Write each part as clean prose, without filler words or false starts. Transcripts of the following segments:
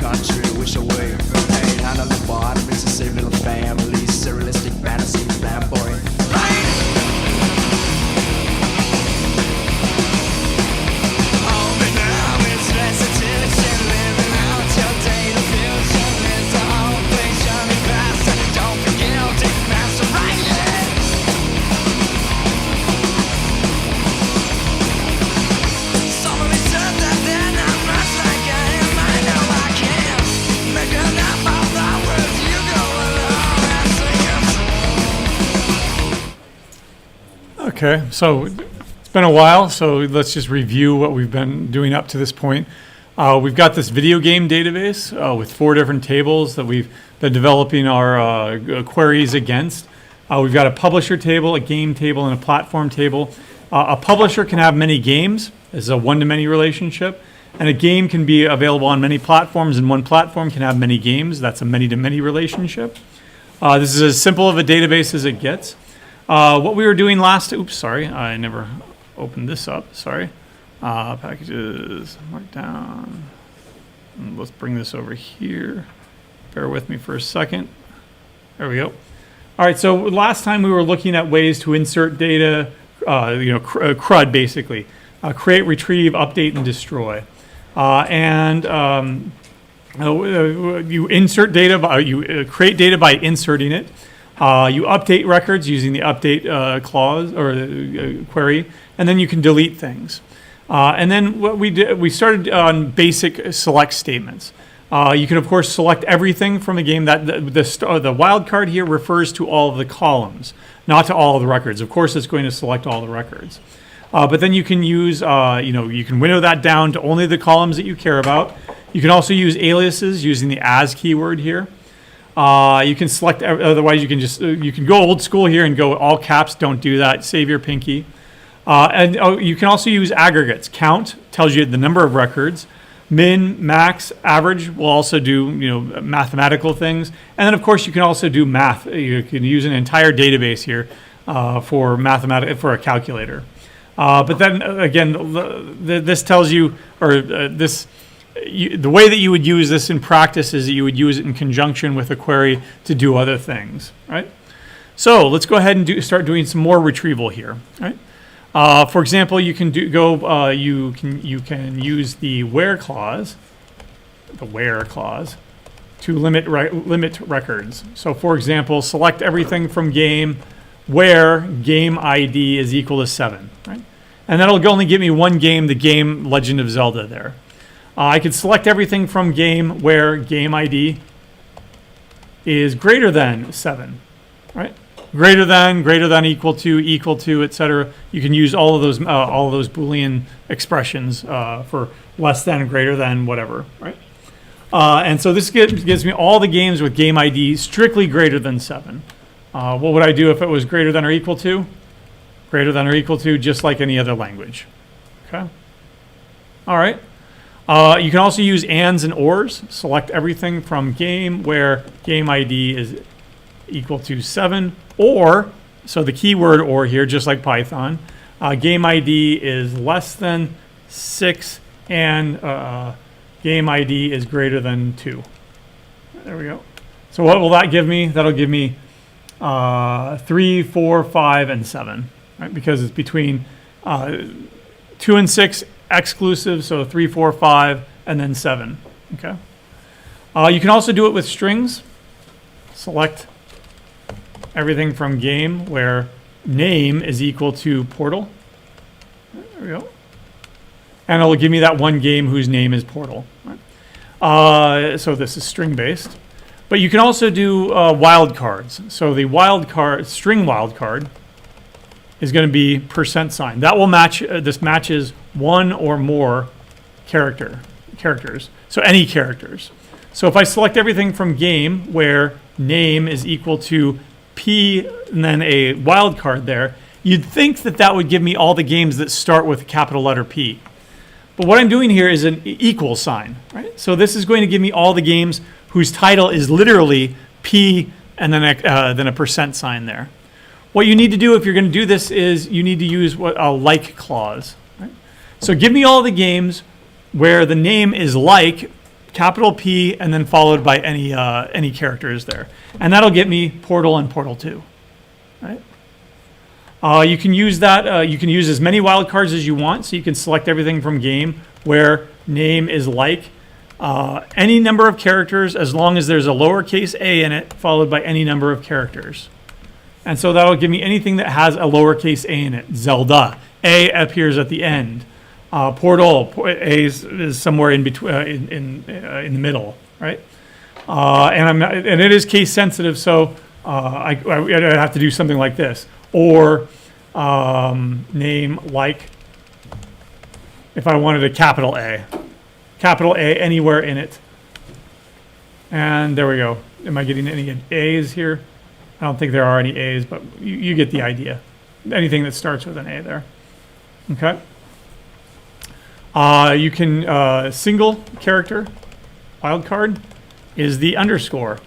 country, wish away from pain. Hand on the bottom, it's a safe little family. Surrealistic fantasy, flamboyant. Okay, so it's been a while, so let's just review what we've been doing up to this point. We've got this video game database with 4 different tables that we've been developing our queries against. We've got a publisher table, a game table, and a platform table. A publisher can have many games. This is a one-to-many relationship. And a game can be available on many platforms, and one platform can have many games. That's a many-to-many relationship. This is as simple of a database as it gets. What we were doing last, I never opened this up, sorry. Packages, markdown. And let's bring this over here. Bear with me for a second. There we go. All right, so last time we were looking at ways to insert data, CRUD basically. Create, retrieve, update, and destroy. You insert data, you create data by inserting it. You update records using the update clause or query, and then you can delete things. And then what we did, we started on basic select statements. You can of course select everything from a game. That the wildcard here refers to all of the columns, not to all of the records. Of course, it's going to select all the records. But then you can use, you can window that down to only the columns that you care about. You can also use aliases using the as keyword here. You can select, otherwise you can just, you can go old school here and go all caps, don't do that, save your pinky. You can also use aggregates. Count tells you the number of records. Min, max, average will also do, mathematical things. And then of course you can also do math. You can use an entire database here for a calculator. But then again, this tells you, the way that you would use this in practice is that you would use it in conjunction with a query to do other things, right? So let's go ahead and start doing some more retrieval here, right? For example, you can use the where clause, to limit records. So for example, select everything from game where game ID is equal to 7, right? And that'll only give me one game, the game Legend of Zelda there. I could select everything from game where game ID is greater than 7, right? Greater than, equal to, etc. You can use all of those Boolean expressions for less than, greater than, whatever, right? And so this gives me all the games with game ID strictly greater than 7. What would I do if it was greater than or equal to? Greater than or equal to, just like any other language. Okay. All right. You can also use ands and ors. Select everything from game where game ID is equal to 7, or, so the keyword or here, just like Python, game ID is less than 6 and game ID is greater than 2. There we go. So what will that give me? That'll give me 3, 4, 5, and 7, right? Because it's between 2 and 6 exclusive, so 3, 4, 5, and then 7. Okay. You can also do it with strings. Select everything from game where name is equal to Portal. There we go. And it'll give me that one game whose name is Portal. Right? So this is string based. But you can also do wildcards. So the string wildcard is going to be %. That will match, this matches one or more characters. So any characters. So if I select everything from game where name is equal to P and then a wildcard there, you'd think that that would give me all the games that start with a capital letter P. But what I'm doing here is an equal sign, right? So this is going to give me all the games whose title is literally P and then a % there. What you need to do if you're going to do this is you need to use a like clause. Right? So give me all the games where the name is like capital P, and then followed by any characters there. And that'll get me Portal and Portal 2, right? You can use that. You can use as many wildcards as you want. So you can select everything from game where name is like any number of characters as long as there's a lowercase a in it followed by any number of characters. And so that'll give me anything that has a lowercase a in it. Zelda, A appears at the end. Portal, A is somewhere in between, in the middle, right? And it is case sensitive, so I have to do something like this, or name like. If I wanted a capital A anywhere in it, and there we go. Am I getting any A's here? I don't think there are any A's, but you get the idea. Anything that starts with an A there. Okay. You can single character wildcard is the underscore.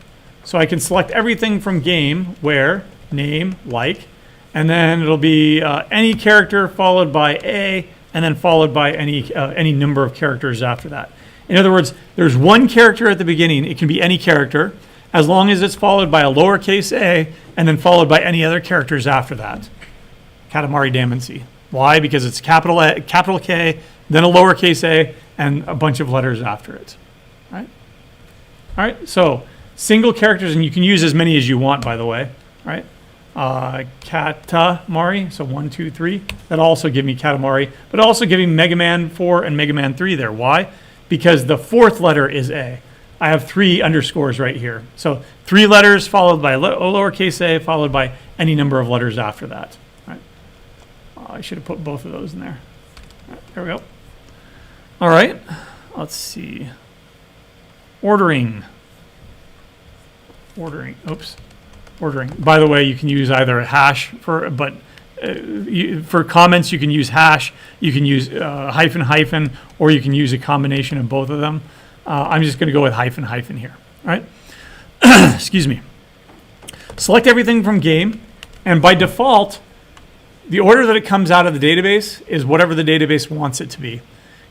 So I can select everything from game where name like, and then it'll be any character followed by A, and then followed by any number of characters after that. In other words, there's one character at the beginning. It can be any character, as long as it's followed by a lowercase a, and then followed by any other characters after that. Katamari Damacy. Why? Because it's capital K, then a lowercase a, and a bunch of letters after it. Right? All right. So single characters, and you can use as many as you want, by the way. Right? Katamari. So 1, 2, 3. That'll also give me Katamari, but also give me Mega Man 4 and Mega Man 3 there. Why? Because the fourth letter is A. I have 3 underscores right here. So 3 letters followed by lowercase a, followed by any number of letters after that. Right? I should have put both of those in there. Right, there we go. All right. Let's see. Ordering. Oops. Ordering. By the way, you can use either a hash for comments. You can use hash. You can use hyphen, or you can use a combination of both of them. I'm just going to go with hyphen here. All right. Excuse me. Select everything from game, and by default, the order that it comes out of the database is whatever the database wants it to be.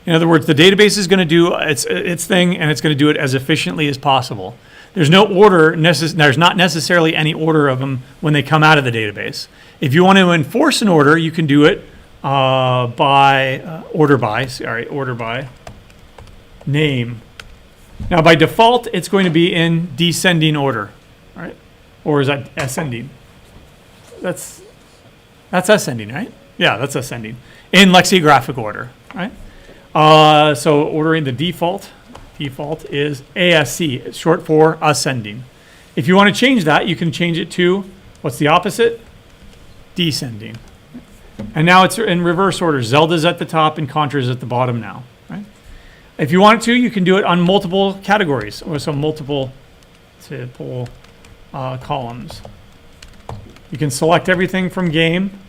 In other words, the database is going to do its thing, and it's going to do it as efficiently as possible. There's no order. There's not necessarily any order of them when they come out of the database. If you want to enforce an order, you can do it order by name. Now, by default, it's going to be in descending order, right? Or is that ascending? That's ascending, right? Yeah, that's ascending in lexicographic order, right? So ordering the default is ASC. It's short for ascending. If you want to change that, you can change it to, what's the opposite? Descending. And now it's in reverse order. Zelda's at the top and Contra's at the bottom now, right? If you want to, you can do it on multiple categories, or so multiple columns. You can select everything from game,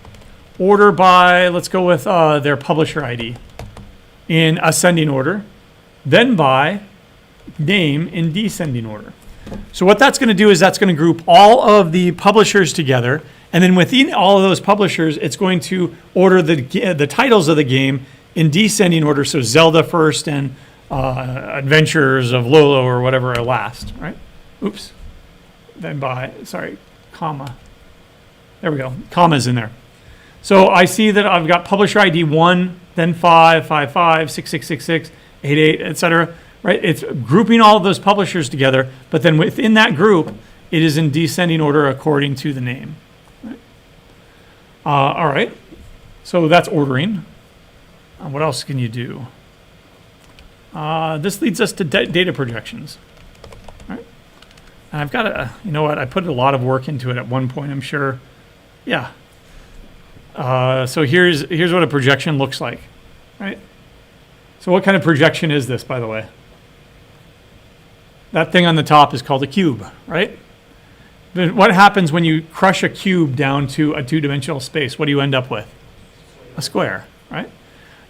order by, let's go with their publisher ID in ascending order, then by name in descending order. So what that's going to do is that's going to group all of the publishers together, and then within all of those publishers, it's going to order the titles of the game in descending order. So Zelda first and Adventures of Lolo or whatever are last, right? Oops. Then comma. There we go. Comma's in there. So I see that I've got publisher ID 1, then 5, 5, 5, 6, 6, 6, 6, 8, 8, etc. Right? It's grouping all of those publishers together, but then within that group, it is in descending order according to the name. Right? All right. So that's ordering. What else can you do? This leads us to data projections. Right? And I've got you know what? I put a lot of work into it at one point, I'm sure. Yeah. So here's what a projection looks like, right? So what kind of projection is this, by the way? That thing on the top is called a cube, right? But what happens when you crush a cube down to a two-dimensional space? What do you end up with? A square, right?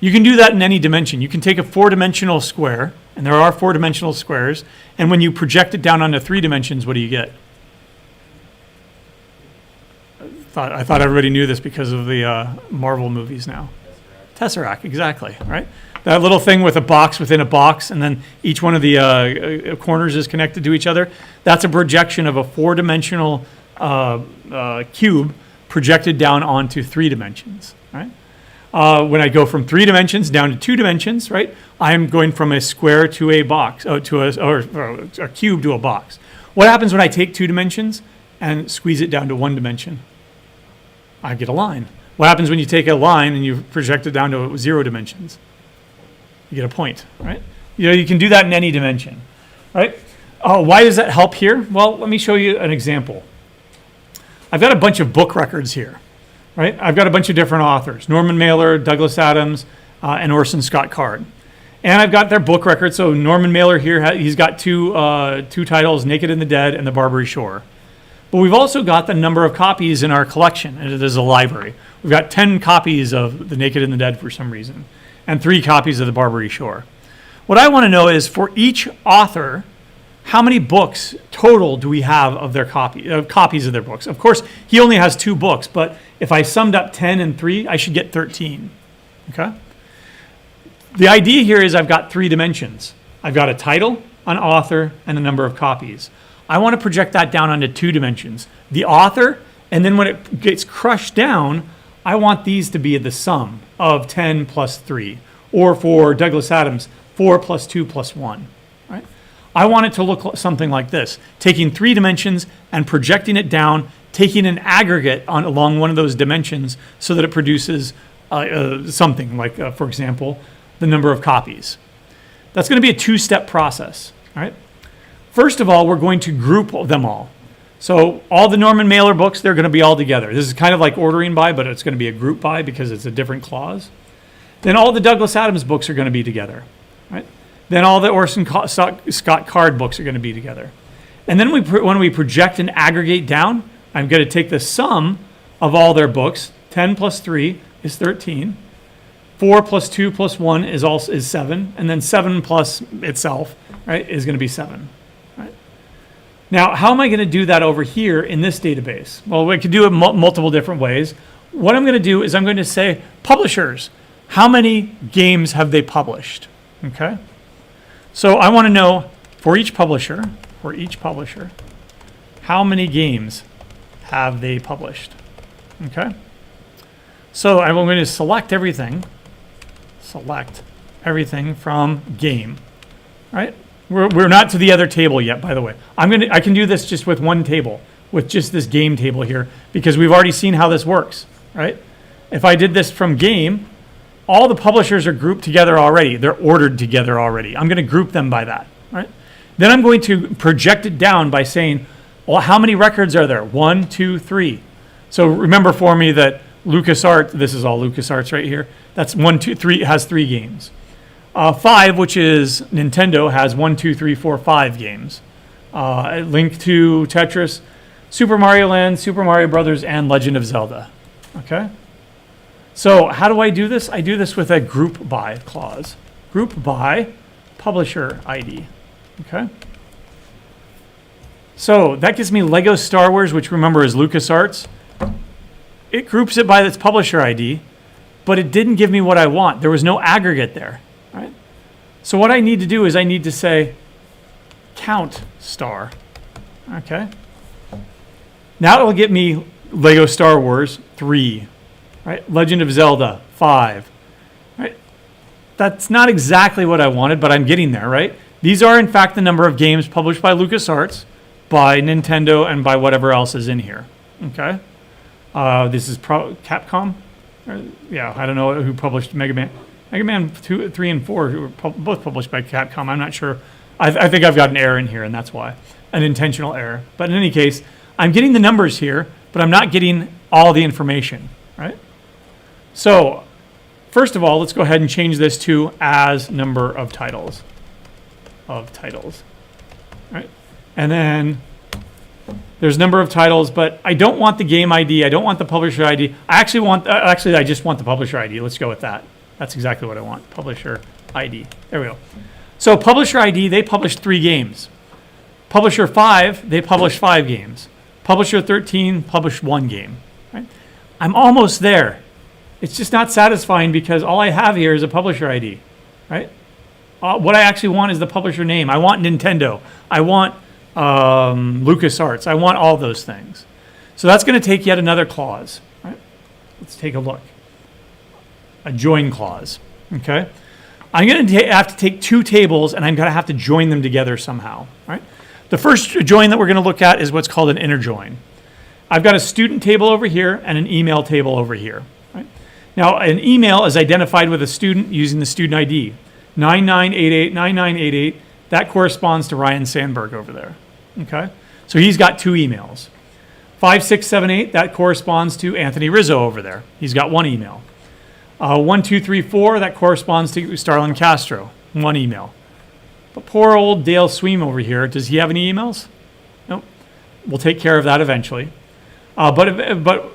You can do that in any dimension. You can take a four-dimensional square, and there are four-dimensional squares, and when you project it down onto 3 dimensions, what do you get? I thought everybody knew this because of the Marvel movies now. Tesseract, exactly, right? that little thing with a box within a box, and then each one of the corners is connected to each other. That's a projection of a 4-dimensional cube projected down onto 3 dimensions, right? When I go from 3 dimensions down to 2 dimensions, right, I'm going from a square to a box, or a cube to a box. What happens when I take 2 dimensions and squeeze it down to 1 dimension? I get a line. What happens when you take a line and you project it down to 0 dimensions? You get a point, right? You can do that in any dimension, right? Why does that help here? Well, let me show you an example. I've got a bunch of book records here, right? I've got a bunch of different authors, Norman Mailer, Douglas Adams, and Orson Scott Card. And I've got their book records. So Norman Mailer here, he's got two titles, Naked and the Dead and The Barbary Shore. But we've also got the number of copies in our collection, and it is a library. We've got 10 copies of The Naked and the Dead for some reason, and 3 copies of The Barbary Shore. What I want to know is, for each author, how many books total do we have of their copies of their books? Of course, he only has 2 books, but if I summed up 10 and 3, I should get 13, okay? The idea here is I've got 3 dimensions. I've got a title, an author, and a number of copies. I want to project that down onto 2 dimensions. The author, and then when it gets crushed down, I want these to be the sum of 10 plus 3. Or for Douglas Adams, 4 plus 2 plus 1. Right? I want it to look something like this. Taking 3 dimensions and projecting it down, taking an aggregate along one of those dimensions so that it produces something like, for example, the number of copies. That's going to be a 2-step process. All right? First of all, we're going to group them all. So all the Norman Mailer books, they're going to be all together. This is kind of like ordering by, but it's going to be a group by because it's a different clause. Then all the Douglas Adams books are going to be together. Right? Then all the Orson Scott Card books are going to be together. And then when we project and aggregate down, I'm going to take the sum of all their books. 10 plus 3 is 13. 4 plus 2 plus 1 is 7. And then 7 plus itself, right, is going to be 7. Now, how am I going to do that over here in this database? Well, we could do it multiple different ways. What I'm going to do is I'm going to say, publishers, how many games have they published? Okay. So I want to know for each publisher, how many games have they published? Okay. So I'm going to select everything from game, right? We're not to the other table yet, by the way. I can do this just with one table, with just this game table here, because we've already seen how this works, right? If I did this from game, all the publishers are grouped together already. They're ordered together already. I'm going to group them by that, right? Then I'm going to project it down by saying, well, how many records are there? 1, 2, 3. So remember for me that LucasArts, this is all LucasArts right here. That's 1, 2, 3, it has 3 games. 5, which is Nintendo, has 1, 2, 3, 4, 5 games. Link to Tetris, Super Mario Land, Super Mario Brothers, and Legend of Zelda. Okay? So how do I do this? I do this with a group by clause. Group by publisher ID. Okay? So that gives me Lego Star Wars, which remember is LucasArts. It groups it by its publisher ID, but it didn't give me what I want. There was no aggregate there. Right? So what I need to do is I need to say count star. Okay? Now it'll get me Lego Star Wars 3. Right? Legend of Zelda 5. Right? That's not exactly what I wanted, but I'm getting there, right? These are in fact the number of games published by LucasArts, by Nintendo, and by whatever else is in here. Okay? This is Capcom. Yeah, I don't know who published Mega Man. Mega Man 2, 3, and 4 who were both published by Capcom. I'm not sure. I think I've got an error in here, and that's why. An intentional error. But in any case, I'm getting the numbers here, but I'm not getting all the information, right? So, first of all, let's go ahead and change this to as number of titles. Right? And then there's number of titles, but I don't want the game ID. I don't want the publisher ID. I just want the publisher ID. Let's go with that. That's exactly what I want, publisher ID. There we go. So publisher ID, they published 3 games. Publisher 5, they published 5 games. Publisher 13 published 1 game. Right? I'm almost there. It's just not satisfying because all I have here is a publisher ID. right? What I actually want is the publisher name. I want Nintendo. I want LucasArts. I want all those things. So that's going to take yet another clause, right? Let's take a look. A join clause, okay? I'm going to have to take two tables and I'm going to have to join them together somehow, right? The first join that we're going to look at is what's called an inner join. I've got a student table over here and an email table over here, right? Now, an email is identified with a student using the student ID. 9988, that corresponds to Ryan Sandberg over there, okay? So he's got two emails. 5678, that corresponds to Anthony Rizzo over there. He's got one email. 1234, that corresponds to Starlin Castro, one email. But poor old Dale Sweem over here, does he have any emails? Nope. We'll take care of that eventually. But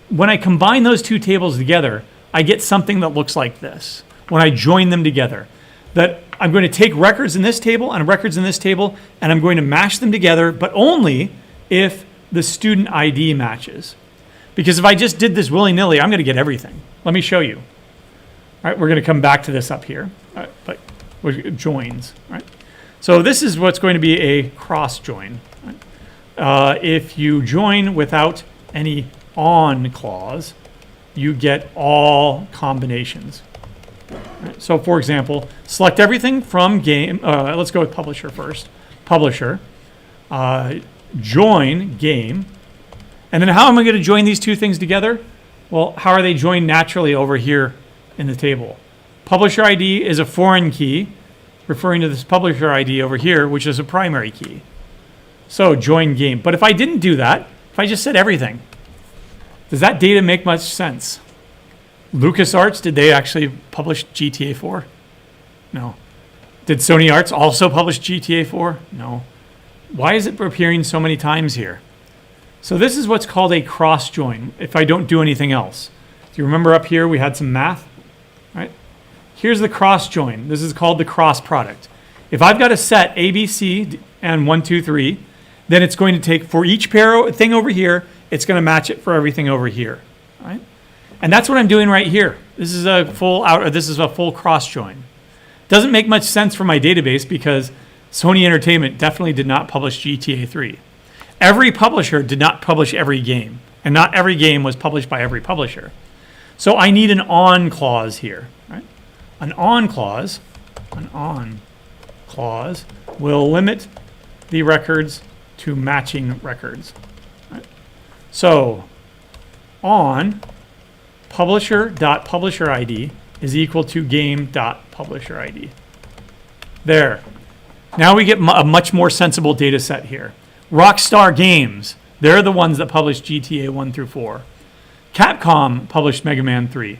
when I combine those two tables together, I get something that looks like this. When I join them together, that I'm going to take records in this table and records in this table, and I'm going to mash them together, but only if the student ID matches. Because if I just did this willy-nilly, I'm going to get everything. Let me show you. All right, we're going to come back to this up here. All right, but joins. Right. So this is what's going to be a cross join. Right? If you join without any on clause, you get all combinations. Right. So for example, select everything from game. Let's go with publisher first. Publisher. Join game. And then how am I going to join these two things together? Well, how are they joined naturally over here in the table? Publisher ID is a foreign key, referring to this publisher ID over here, which is a primary key. So join game. But if I didn't do that, if I just said everything, does that data make much sense? LucasArts, did they actually publish GTA 4? No. Did Sony Arts also publish GTA 4? No. Why is it appearing so many times here? So this is what's called a cross join if I don't do anything else. Do you remember up here we had some math? Right? Here's the cross join. This is called the cross product. If I've got a set A, B, C, and 1, 2, 3, then it's going to take for each thing over here, it's going to match it for everything over here. Right? And that's what I'm doing right here. This is a full cross join. Doesn't make much sense for my database because Sony Entertainment definitely did not publish GTA 3. Every publisher did not publish every game, and not every game was published by every publisher. So I need an on clause here. Right? An on clause will limit the records to matching records. Right? So on publisher.publisher ID is equal to game.publisher ID. There. Now we get a much more sensible data set here. Rockstar Games, they're the ones that published GTA 1 through 4. Capcom published Mega Man 3.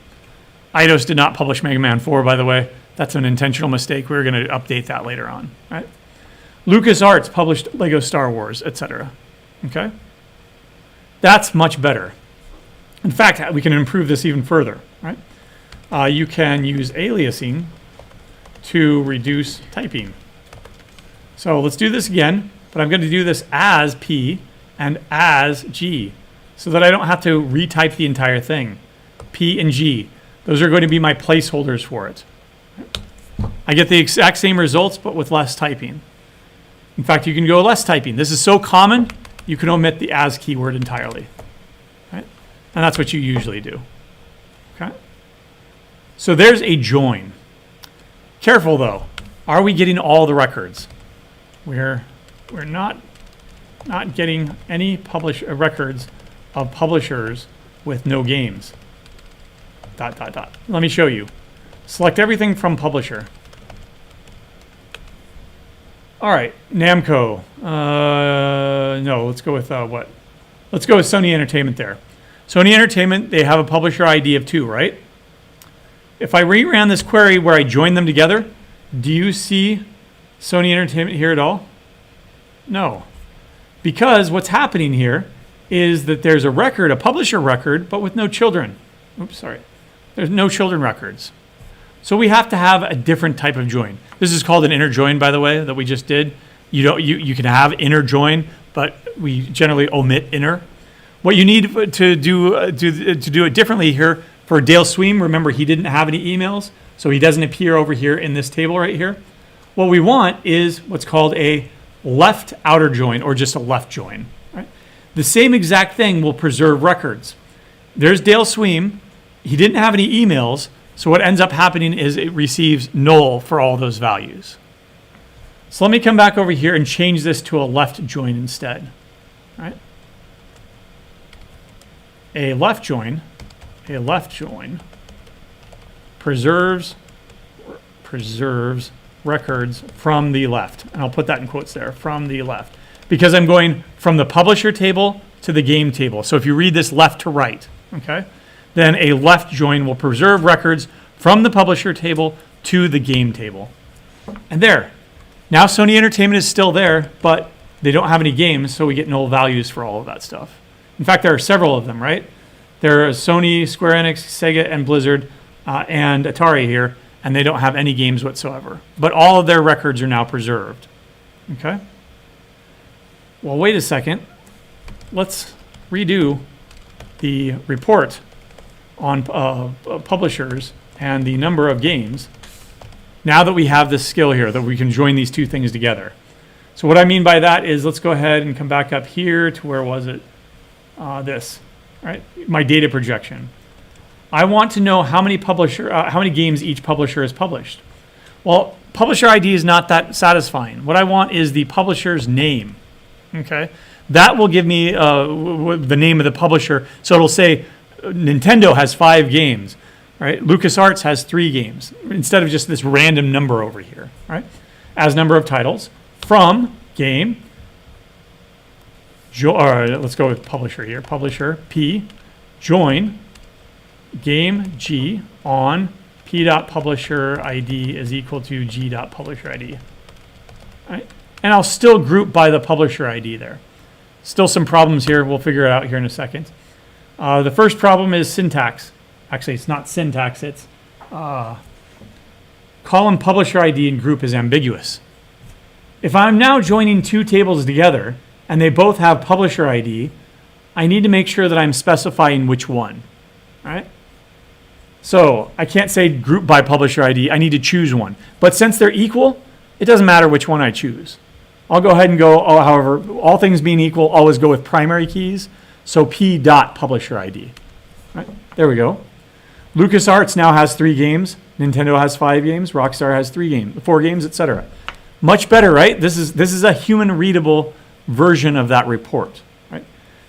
Eidos did not publish Mega Man 4, by the way. That's an intentional mistake. We're going to update that later on. Right? LucasArts published Lego Star Wars, etc. Okay? That's much better. In fact, we can improve this even further. Right? You can use aliasing to reduce typing. So let's do this again. But I'm going to do this as P and as G so that I don't have to retype the entire thing. P and G. Those are going to be my placeholders for it. I get the exact same results, but with less typing. In fact, you can go less typing. This is so common, you can omit the as keyword entirely. Right? And that's what you usually do. Okay? So there's a join. Careful, though. Are we getting all the records? We're not getting any records of publishers with no games. ... Let me show you. Select everything from publisher. All right, Namco. No, let's go with what? Let's go with Sony Entertainment there. Sony Entertainment, they have a publisher ID of 2, right? If I reran this query where I join them together, do you see Sony Entertainment here at all? No. Because what's happening here is that there's a record, a publisher record, but with no children. Oops, sorry. There's no children records. So we have to have a different type of join. This is called an inner join, by the way, that we just did. You can have inner join, but we generally omit inner. What you need to do it differently here For Dale Sweem, remember he didn't have any emails, so he doesn't appear over here in this table right here. What we want is what's called a left outer join, or just a left join. Right? The same exact thing will preserve records. There's Dale Sweem. He didn't have any emails, so what ends up happening is it receives null for all those values. So let me come back over here and change this to a left join instead. Right? A left join preserves records from the left. And I'll put that in quotes there, from the left. Because I'm going from the publisher table to the game table. So if you read this left to right, okay, then a left join will preserve records from the publisher table to the game table. And there. Now Sony Entertainment is still there, but they don't have any games, so we get null values for all of that stuff. In fact, there are several of them, right? There are Sony, Square Enix, Sega, and Blizzard, and Atari here, and they don't have any games whatsoever. But all of their records are now preserved. Okay? Well, wait a second. Let's redo the report on publishers and the number of games now that we have this skill here, that we can join these two things together. So what I mean by that is, let's go ahead and come back up here to where was it? This, right? My data projection. I want to know how many games each publisher has published. Well, publisher ID is not that satisfying. What I want is the publisher's name. Okay, that will give me the name of the publisher. So it'll say Nintendo has 5 games, right? LucasArts has 3 games, instead of just this random number over here, right? As number of titles from game. Let's go with publisher here. Publisher P, join game G on P.publisher ID is equal to G.publisher ID. Right? And I'll still group by the publisher ID there. Still some problems here. We'll figure it out here in a second. The first problem is syntax. Actually, it's not syntax. It's column publisher ID and group is ambiguous. If I'm now joining two tables together and they both have publisher ID, I need to make sure that I'm specifying which one. Right? So I can't say group by publisher ID. I need to choose one. But since they're equal, it doesn't matter which one I choose. I'll go ahead and go, however, all things being equal, always go with primary keys. So P.publisher ID. Right? There we go. LucasArts now has 3 games. Nintendo has 5 games. Rockstar has 4 games, etc. Much better, right? This is a human readable version of that report. Right?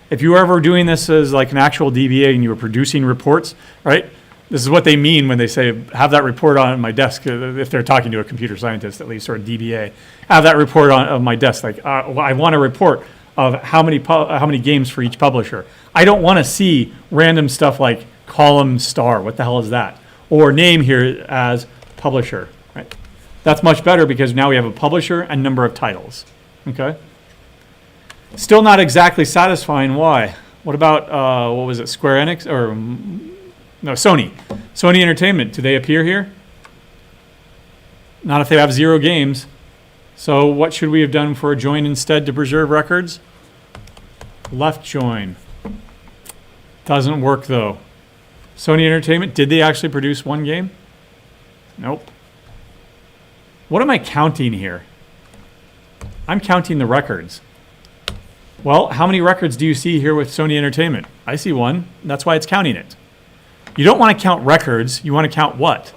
If you were ever doing this as like an actual DBA and you were producing reports, right? This is what they mean when they say, have that report on my desk, if they're talking to a computer scientist at least, or a DBA. Have that report on my desk. Like, I want a report of how many games for each publisher. I don't want to see random stuff like column star. What the hell is that? Or name here as publisher. Right? That's much better because now we have a publisher and number of titles. Okay. Still not exactly satisfying. Why? What about what was it? Square Enix or no, Sony. Sony Entertainment. Do they appear here? Not if they have 0 games. So what should we have done for a join instead to preserve records? Left join. Doesn't work though. Sony Entertainment, did they actually produce 1 game? Nope. What am I counting here? I'm counting the records. Well, how many records do you see here with Sony Entertainment? I see 1. That's why it's counting it. You don't want to count records. You want to count what?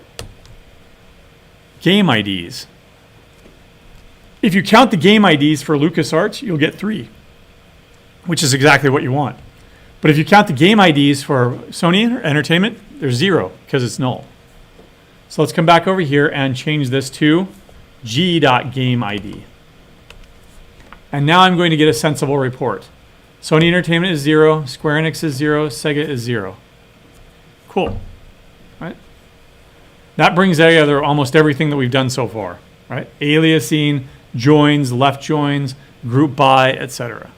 Game IDs. If you count the game IDs for LucasArts, you'll get 3, which is exactly what you want. But if you count the game IDs for Sony Entertainment, there's 0 because it's null. So let's come back over here and change this to G.gameID. And now I'm going to get a sensible report. Sony Entertainment is 0, Square Enix is 0, Sega is 0. Cool. Right? That brings together almost everything that we've done so far. Right? Aliasing, joins, left joins, group by, etc.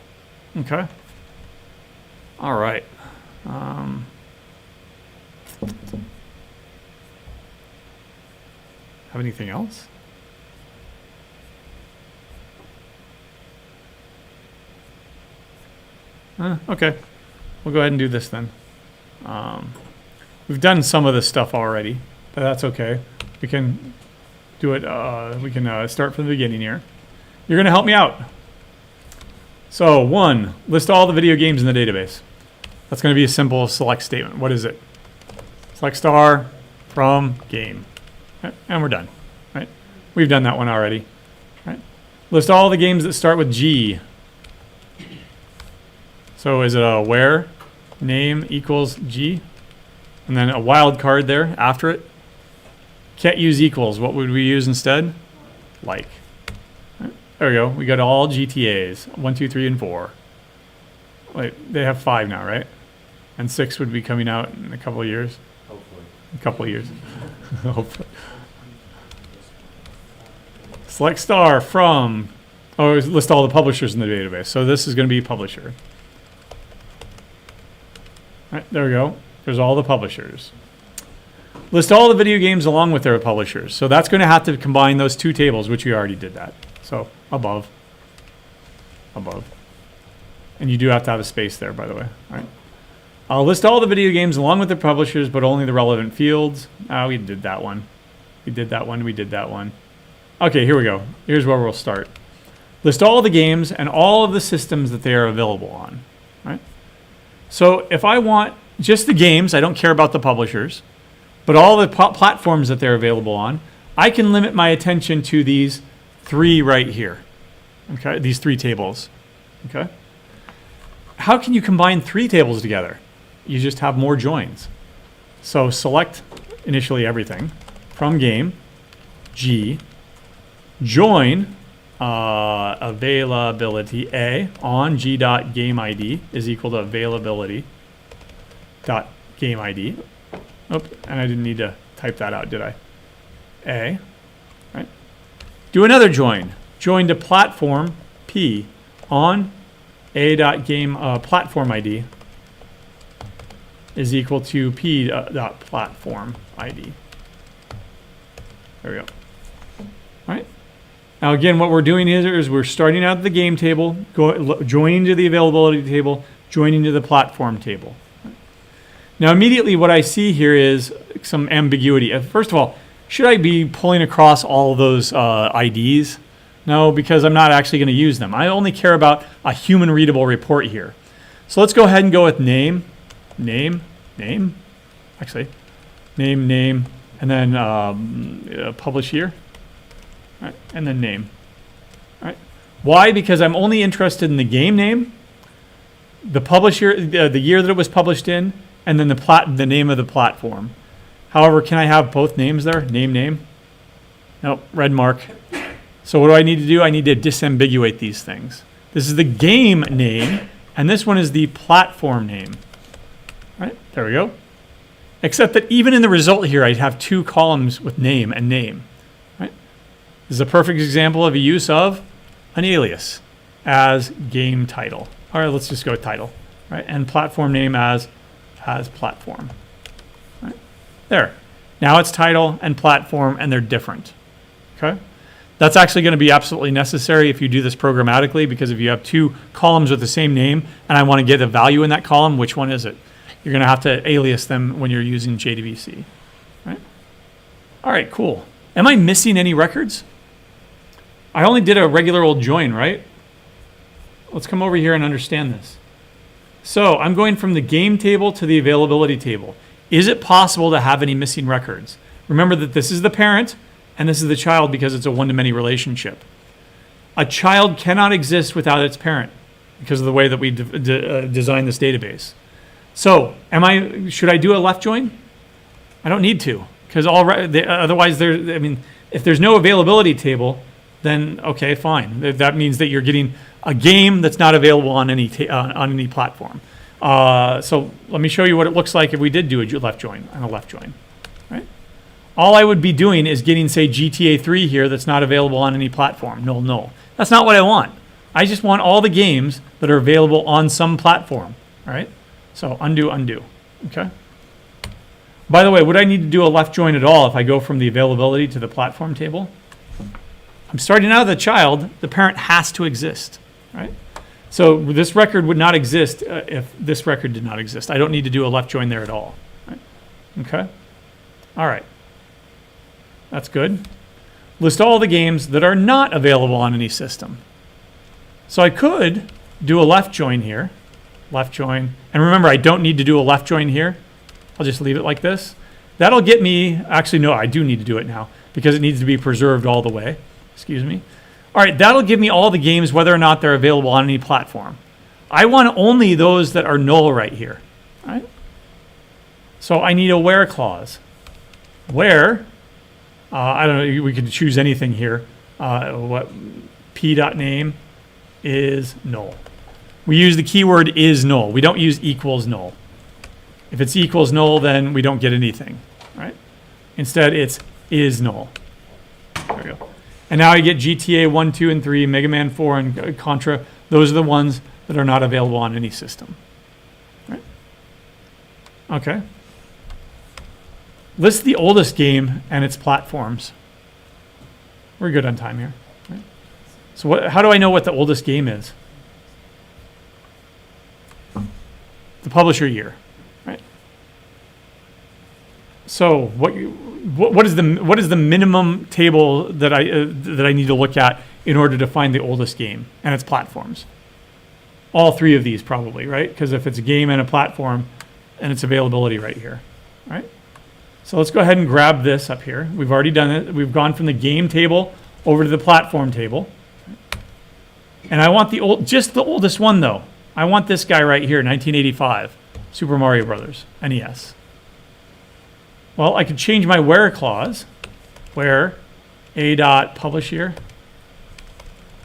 Okay. All right. Have anything else? Okay. We'll go ahead and do this then. We've done some of this stuff already, but that's okay. We can do it, we can start from the beginning here. You're going to help me out. So 1, list all the video games in the database. That's going to be a simple select statement. What is it? Select star from game. Right? And we're done. Right? We've done that one already. Right? List all the games that start with G. So is it a where name equals G? And then a wildcard there after it. Can't use equals. What would we use instead? Like. Right? There we go. We got all GTAs. 1, 2, 3, and 4. Wait, they have 5 now, right? And 6 would be coming out in a couple of years. Hopefully. A couple of years. Hopefully. Select star from. Oh, list all the publishers in the database. So this is going to be publisher. All right, there we go. There's all the publishers. List all the video games along with their publishers. So that's going to have to combine those 2 tables, which we already did that. So above. And you do have to have a space there, by the way. All right. I'll list all the video games along with their publishers, but only the relevant fields. We did that one. We did that one. Okay, here we go. Here's where we'll start. List all the games and all of the systems that they are available on. Right? So if I want just the games, I don't care about the publishers, but all the platforms that they're available on, I can limit my attention to these 3 right here. Okay, these 3 tables. Okay. How can you combine 3 tables together? You just have more joins. So select initially everything from game, G, join availability A on g.gameid is equal to availability dot gameid. Oh, and I didn't need to type that out, did I? A, right? Do another join. Join to platform P on a.game platform ID is equal to p dot platform ID. There we go. All right. Now again, what we're doing here is we're starting out the game table, joining to the availability table, joining to the platform table. Now immediately what I see here is some ambiguity. First of all, should I be pulling across all of those IDs? No, because I'm not actually going to use them. I only care about a human readable report here. So let's go ahead and go with name, actually, name, and then publish year, right, and then name. All right. Why? Because I'm only interested in the game name, the publisher, the year that it was published in, and then the name of the platform. However, can I have both names there? Name? Nope, red mark. So what do I need to do? I need to disambiguate these things. This is the game name, and this one is the platform name. Right, there we go. Except that even in the result here, I'd have 2 columns with name and name. Right? This is a perfect example of a use of an alias as game title. All right, let's just go with title. Right, and platform name as platform. Right? There. Now it's title and platform, and they're different. Okay? That's actually going to be absolutely necessary if you do this programmatically, because if you have 2 columns with the same name and I want to get a value in that column, which one is it? You're going to have to alias them when you're using JDBC. Right? All right, cool. Am I missing any records? I only did a regular old join, right? Let's come over here and understand this. So I'm going from the game table to the availability table. Is it possible to have any missing records? Remember that this is the parent and this is the child because it's a one-to-many relationship. A child cannot exist without its parent because of the way that we designed this database. So should I do a left join? I don't need to, because otherwise if there's no availability table, then okay, fine. That means that you're getting a game that's not available on any platform. So let me show you what it looks like if we did do a left join and a left join. Right? All I would be doing is getting, say, GTA 3 here that's not available on any platform. No. That's not what I want. I just want all the games that are available on some platform. All right? So undo. Okay? By the way, would I need to do a left join at all if I go from the availability to the platform table? I'm starting out with a child. The parent has to exist. Right? So this record would not exist if this record did not exist. I don't need to do a left join there at all. Right? Okay. All right. That's good. List all the games that are not available on any system. So I could do a left join here. Left join. And remember, I don't need to do a left join here. I'll just leave it like this. That'll get me, actually, no, I do need to do it now because it needs to be preserved all the way. Excuse me. All right, that'll give me all the games, whether or not they're available on any platform. I want only those that are null right here. All right? So I need a where clause. Where, I don't know, we could choose anything here. What p.name is null. We use the keyword is null. We don't use equals null. If it's equals null, then we don't get anything, right? Instead, it's is null. There we go. And now I get GTA 1, 2, and 3, Mega Man 4, and Contra. Those are the ones that are not available on any system. Right? Okay. List the oldest game and its platforms. We're good on time here. Right? So how do I know what the oldest game is? The publisher year. Right? So what is the minimum table that I need to look at in order to find the oldest game and its platforms? All three of these probably, right? Because if it's a game and a platform, and its availability right here, right? So let's go ahead and grab this up here. We've already done it. We've gone from the game table over to the platform table. And I want just the oldest one though. I want this guy right here, 1985, Super Mario Brothers, NES. Well, I could change my where clause, where a.publish year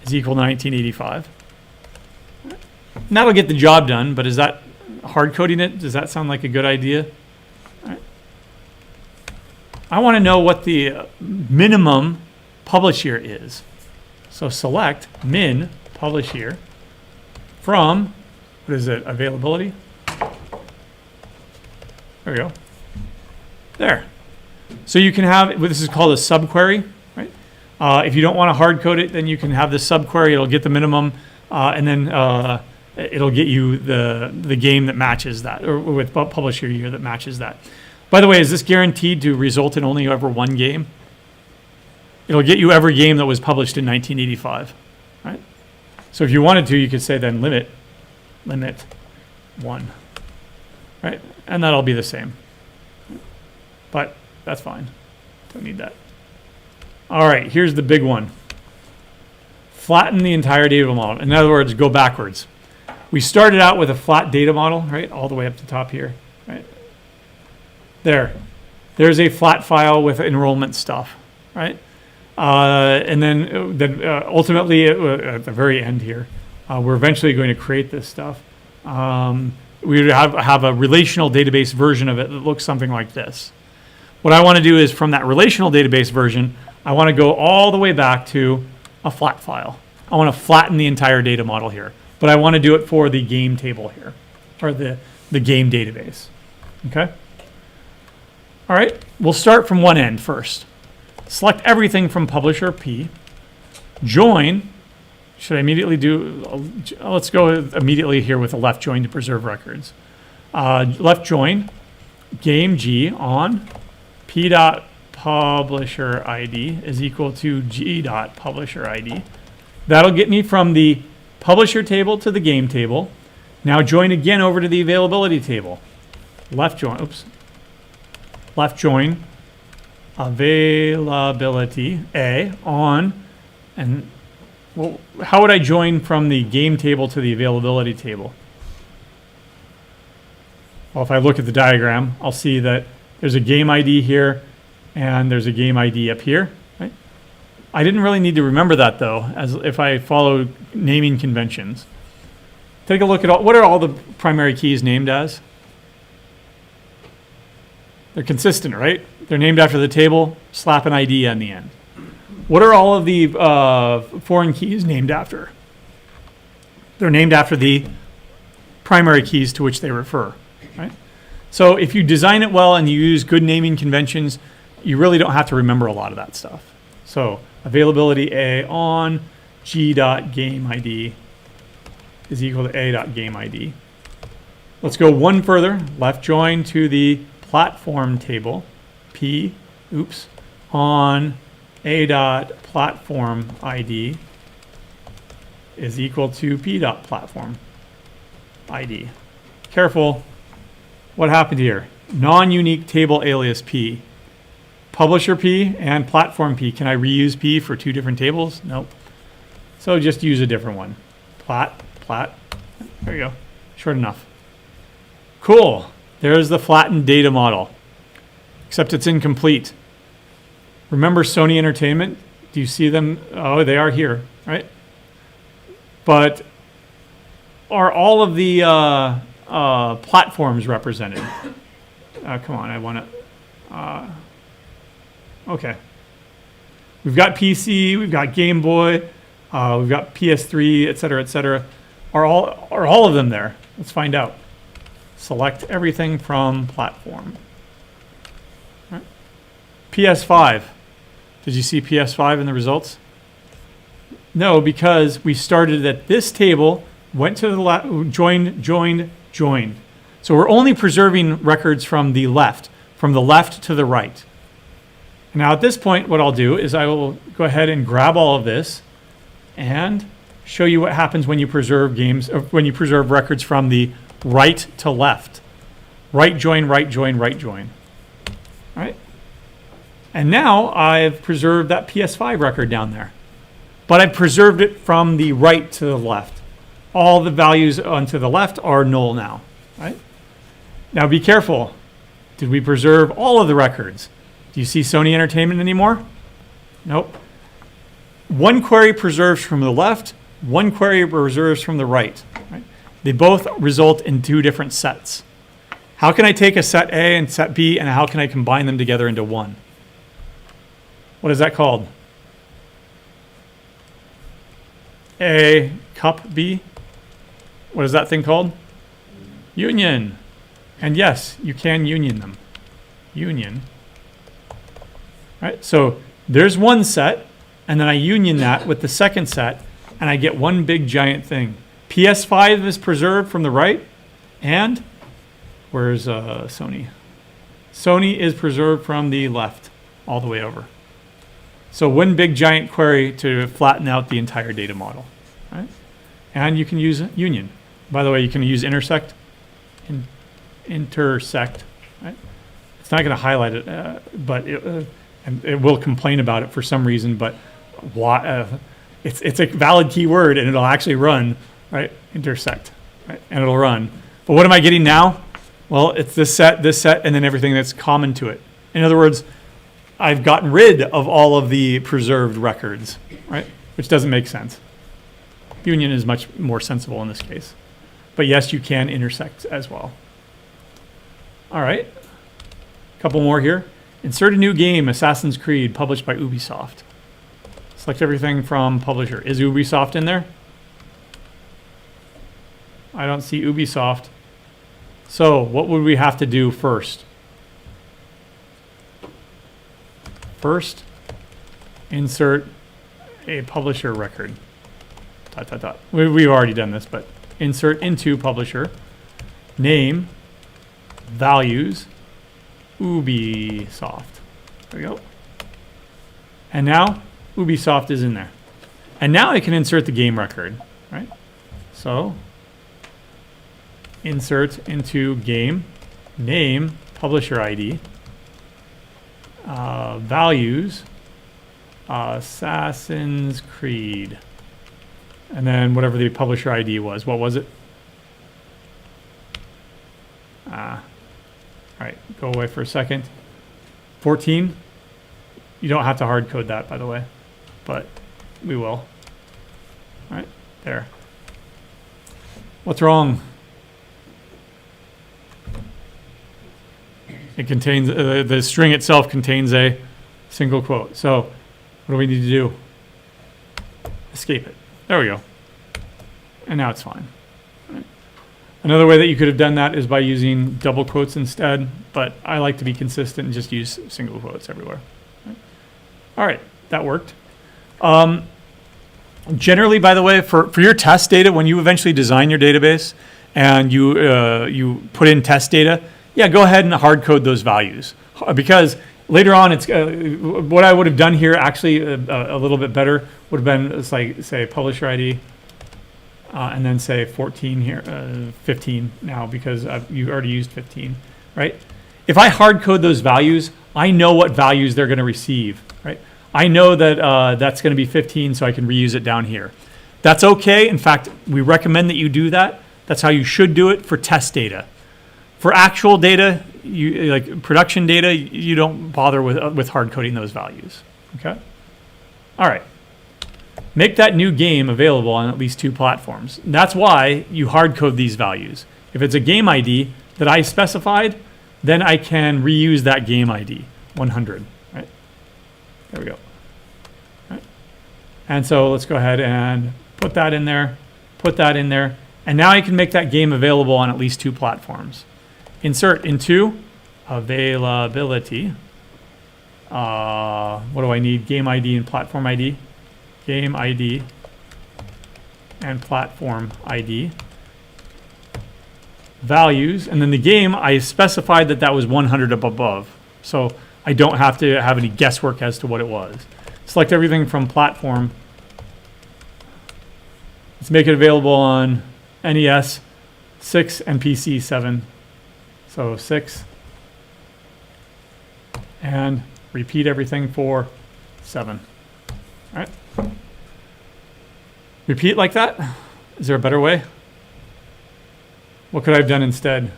is equal to 1985. And that'll get the job done, but is that hard coding it? Does that sound like a good idea? All right. I want to know what the minimum publish year is. So select min publish year from, what is it, availability? There we go. There. So you can have, this is called a subquery, right? If you don't want to hard code it, then you can have this subquery. It'll get the minimum, and then it'll get you the game that matches that, or with publisher year that matches that. By the way, is this guaranteed to result in only ever one game? It'll get you every game that was published in 1985, right? So if you wanted to, you could say then limit 1, right? And that'll be the same. But that's fine. Don't need that. All right, here's the big one. Flatten the entire data model. In other words, go backwards. We started out with a flat data model, right? All the way up to the top here, right? There's a flat file with enrollment stuff, right? And then ultimately, at the very end here, we're eventually going to create this stuff. We would have a relational database version of it that looks something like this. What I want to do is from that relational database version, I want to go all the way back to a flat file. I want to flatten the entire data model here, but I want to do it for the game table here, or the game database. Okay? All right, we'll start from one end first. Select everything from publisher P. Join. Should I immediately do, let's go immediately here with a left join to preserve records. Left join, game G on p.publisher ID is equal to g.publisher ID. That'll get me from the publisher table to the game table. Now join again over to the availability table. Left join, left join, availability A on, and well, how would I join from the game table to the availability table? Well, if I look at the diagram, I'll see that there's a game ID here and there's a game ID up here. Right? I didn't really need to remember that though, as if I follow naming conventions. Take a look at what are all the primary keys named as? They're consistent, right? They're named after the table, slap an ID on the end. What are all of the foreign keys named after? They're named after the primary keys to which they refer, right? So if you design it well and you use good naming conventions, you really don't have to remember a lot of that stuff. So availability A on g.gameID is equal to a.gameID. Let's go one further, left join to the platform table, P, on a dot platform ID is equal to P dot platform ID. Careful. What happened here? Non-unique table alias P. Publisher P and platform P. Can I reuse P for two different tables? Nope. So just use a different one. Plat. There you go. Short enough. Cool. There's the flattened data model. Except it's incomplete. Remember Sony Entertainment? Do you see them? Oh, they are here, right? But are all of the platforms represented? Come on, I want to... okay. We've got PC, we've got Game Boy, we've got PS3, et cetera, et cetera. Are all of them there? Let's find out. Select everything from platform. Right. PS5. Did you see PS5 in the results? No, because we started at this table, went to the left, joined. So we're only preserving records from the left to the right. Now at this point, what I'll do is I will go ahead and grab all of this and show you what happens when you preserve records from the right to left. Right join. All right. And now I've preserved that PS5 record down there. But I've preserved it from the right to the left. All the values onto the left are null now. Right? Now be careful. Did we preserve all of the records? Do you see Sony Entertainment anymore? Nope. One query preserves from the left, one query preserves from the right. Right? They both result in two different sets. How can I take a set A and set B, and how can I combine them together into one? What is that called? A cup B? What is that thing called? Union. And yes, you can union them. Union. Right? So there's one set, and then I union that with the second set, and I get one big giant thing. PS5 is preserved from the right, and where's Sony? Sony is preserved from the left, all the way over. So one big giant query to flatten out the entire data model. Right? And you can use union. By the way, you can use intersect. Intersect. Right? It's not going to highlight it, but it will complain about it for some reason. But why? It's a valid keyword, and it'll actually run. Right? Intersect. Right? And it'll run. But what am I getting now? Well, it's this set, and then everything that's common to it. In other words, I've gotten rid of all of the preserved records, right? Which doesn't make sense. Union is much more sensible in this case. But yes, you can intersect as well. All right. A couple more here. Insert a new game, Assassin's Creed, published by Ubisoft. Select everything from publisher. Is Ubisoft in there? I don't see Ubisoft. So what would we have to do first? First, insert a publisher record. ... We've already done this, but insert into publisher. Name, values, Ubisoft. There we go. And now Ubisoft is in there. And now I can insert the game record, right? So insert into game, name, publisher ID, values, Assassin's Creed, and then whatever the publisher ID was. What was it? All right, go away for a second. 14. You don't have to hard code that, by the way, but we will. All right, there. What's wrong? It contains, the string itself contains a single quote. So what do we need to do? Escape it. There we go. And now it's fine. Right. Another way that you could have done that is by using double quotes instead, but I like to be consistent and just use single quotes everywhere. Right. All right, that worked. Generally, by the way, for your test data, when you eventually design your database and you put in test data, yeah, go ahead and hard code those values, because later on, it's what I would have done here actually a little bit better would have been, it's like, say, publisher ID, and then say 14 here, 15 now, because you already used 15, right? If I hard code those values, I know what values they're going to receive, right? I know that that's going to be 15, so I can reuse it down here. That's okay. In fact, we recommend that you do that. That's how you should do it for test data. For actual data, like production data, you don't bother with hard coding those values. Okay. All right. Make that new game available on at least 2 platforms. That's why you hard code these values. If it's a game ID that I specified, then I can reuse that game ID, 100. Right. There we go. Right. And so let's go ahead and put that in there, put that in there, and now I can make that game available on at least 2 platforms. Insert into availability. What do I need? Game ID and platform ID. Game ID and platform ID. Values, and then the game, I specified that was 100 up above. So I don't have to have any guesswork as to what it was. Select everything from platform. Let's make it available on NES 6 and PC 7. So 6. And repeat everything for 7. All right. Repeat like that? Is there a better way? What could I have done instead?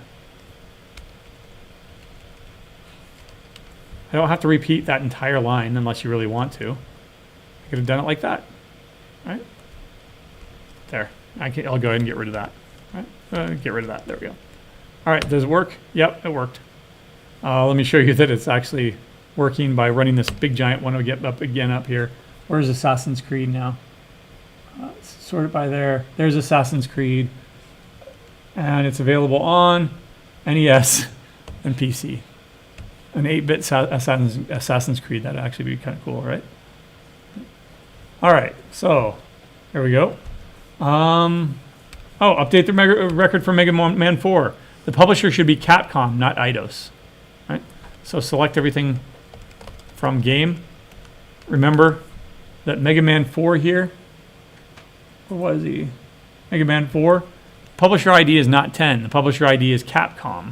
I don't have to repeat that entire line unless you really want to. I could have done it like that. Right? There. I'll go ahead and get rid of that. Right? Get rid of that. There we go. All right. Does it work? Yep, it worked. Let me show you that it's actually working by running this big giant one. We'll get up again up here. Where's Assassin's Creed now? Sort it by there. There's Assassin's Creed. And it's available on NES and PC. An 8-bit Assassin's Creed. That'd actually be kind of cool, right? All right, so there we go. Update the record for Mega Man 4. The publisher should be Capcom, not Eidos. Right? So select everything from game. Remember that Mega Man 4 here. What was he? Mega Man 4. Publisher ID is not 10. The publisher ID is Capcom.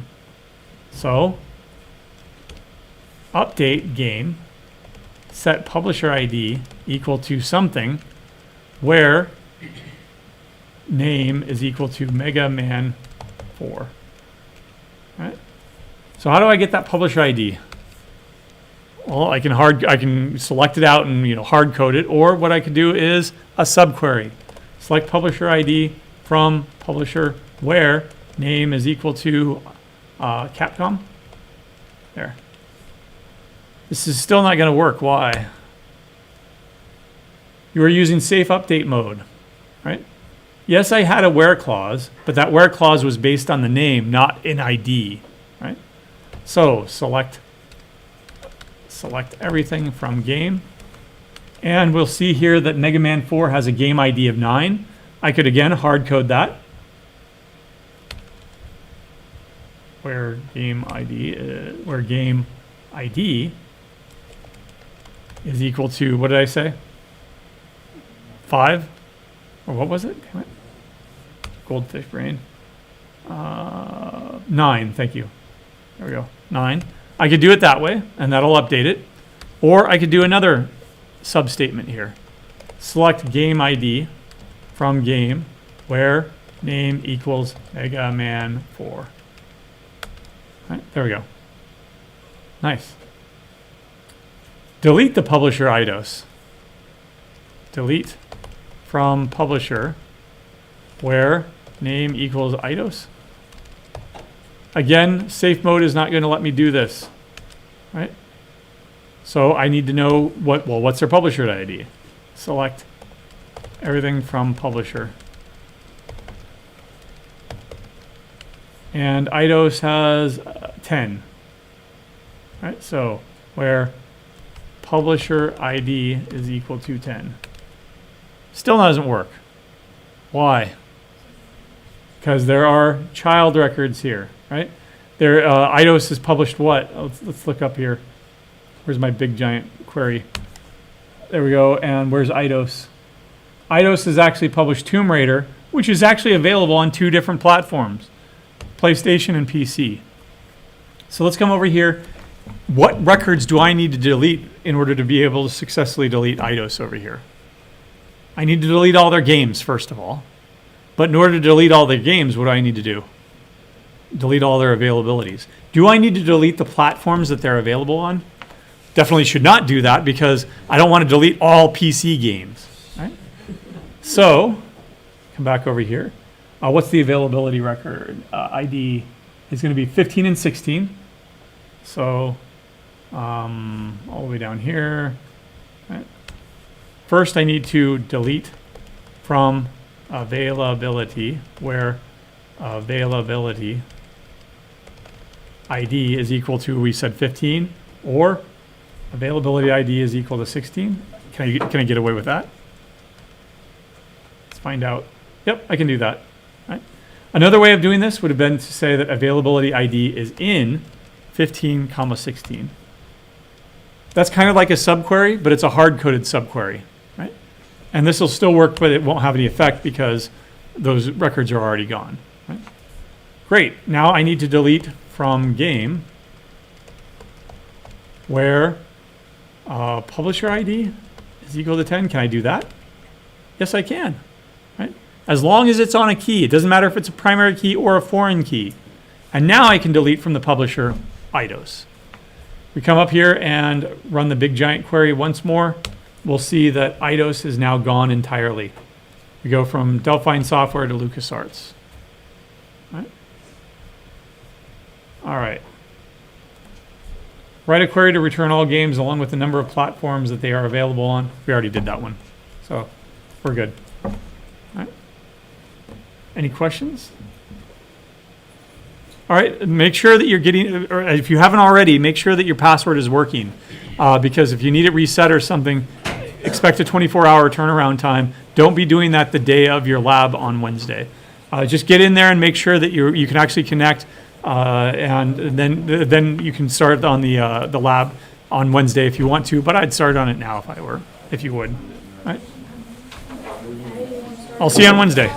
So, update game, set publisher ID equal to something where name is equal to Mega Man 4. Right? So how do I get that publisher ID? Well, I can select it out and hard code it, or what I could do is a subquery. Select publisher ID from publisher where name is equal to Capcom. There. This is still not going to work. Why? You are using safe update mode, right? Yes, I had a where clause, but that where clause was based on the name, not an ID, right? So select everything from game, and we'll see here that Mega Man 4 has a game ID of 9. I could again hard code that. Where game ID is equal to, what did I say? 5? Or what was it? Damn it. Goldfish brain. 9, thank you. There we go, 9. I could do it that way, and that'll update it. Or I could do another substatement here. Select game ID from game where name equals Mega Man 4. Right, there we go. Nice. Delete the publisher Eidos. Delete from publisher where name equals Eidos. Again, safe mode is not going to let me do this, right? So I need to know what's their publisher ID. Select everything from publisher. And Eidos has 10. Right? So where publisher ID is equal to 10. Still doesn't work. Why? Because there are child records here, right? There, IDOS has published what? Let's look up here. Where's my big giant query? There we go. And where's IDOS? IDOS has actually published Tomb Raider, which is actually available on 2 different platforms, PlayStation and PC. So let's come over here. What records do I need to delete in order to be able to successfully delete IDOS over here? I need to delete all their games, first of all. But in order to delete all their games, what do I need to do? Delete all their availabilities. Do I need to delete the platforms that they're available on? Definitely should not do that because I don't want to delete all PC games. Right? So, come back over here. What's the availability record? ID is going to be 15 and 16. So, all the way down here. Right. First, I need to delete from availability, where availability ID is equal to, we said 15, or availability ID is equal to 16. Can I get away with that? Let's find out. Yep, I can do that. Right. Another way of doing this would have been to say that availability ID is in 15, 16. That's kind of like a subquery, but it's a hard-coded subquery, right? And this will still work, but it won't have any effect because those records are already gone. Right? Great. Now I need to delete from game where publisher ID is equal to 10. Can I do that? Yes, I can. Right? As long as it's on a key. It doesn't matter if it's a primary key or a foreign key. And now I can delete from the publisher IDOS. We come up here and run the big giant query once more. We'll see that IDOS is now gone entirely. We go from Delphine Software to LucasArts. All right. Write a query to return all games along with the number of platforms that they are available on. We already did that one, so we're good. All right. Any questions? All right, make sure that you're getting, or if you haven't already, make sure that your password is working. Because if you need it reset or something, expect a 24-hour turnaround time. Don't be doing that the day of your lab on Wednesday. Just get in there and make sure that you can actually connect, and then you can start on the lab on Wednesday if you want to. But I'd start on it now if you would. All right. I'll see you on Wednesday.